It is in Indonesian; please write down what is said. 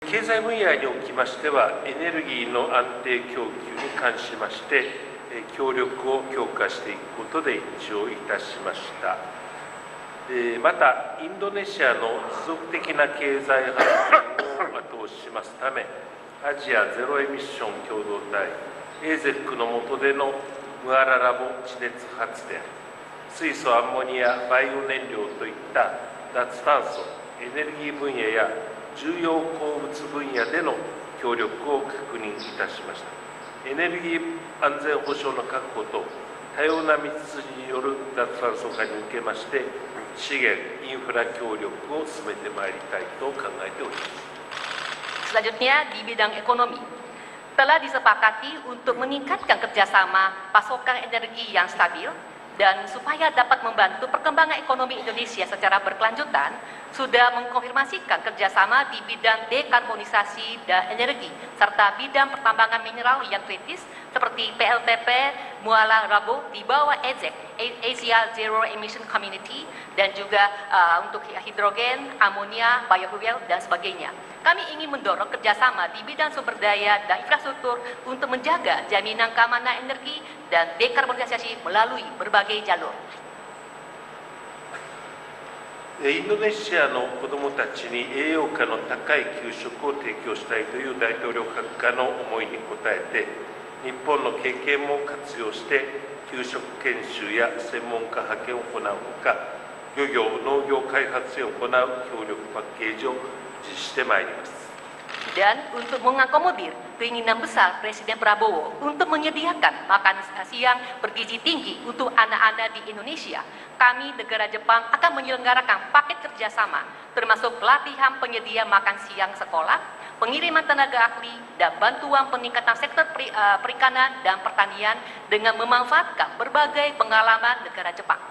経済分野におきましては、エネルギーの安定供給に関しまして、協力を強化していくことで一致をいたしました。また、インドネシアの持続的な経済発展を後押ししますため、アジアゼロエミッション共同体 AZEC の下でのムアララボ地熱発電、水素、アンモニア、バイオ燃料といった脱炭素、エネルギー分野や重要鉱物分野での協力を確認いたしました。エネルギー安全保障の確保と多様な道筋による脱炭素化に向けまして、資源、インフラ協力を進めてまいりたいと考えております。Selanjutnya di bidang ekonomi, telah disepakati untuk meningkatkan kerjasama pasokan energi yang stabil dan supaya dapat membantu perkembangan ekonomi Indonesia secara berkelanjutan, sudah mengkonfirmasikan kerjasama di bidang dekarbonisasi dan energi, serta bidang pertambangan mineral yang kritis seperti PLTP Muara Rabo di bawah AZEC, Asia Zero Emission Community, dan juga untuk hidrogen, amonia, biofuel, dan sebagainya. Kami ingin mendorong kerjasama di bidang sumber daya dan infrastruktur untuk menjaga jaminan keamanan energi dan dekarbonisasi melalui berbagai jalur. インドネシアの子どもたちに栄養価の高い給食を提供したいという大統領閣下の思いに応えて、日本の経験も活用して給食研修や専門家派遣を行うほか、漁業・農業開発へ行う協力パッケージを実施してまいります。 Dan untuk mengakomodir keinginan besar Presiden Prabowo untuk menyediakan makan siang bergizi tinggi untuk anak-anak di Indonesia, kami negara Jepang akan menyelenggarakan paket kerjasama termasuk pelatihan penyedia makan siang sekolah, pengiriman tenaga ahli, dan bantuan peningkatan sektor perikanan dan pertanian dengan memanfaatkan berbagai pengalaman negara Jepang.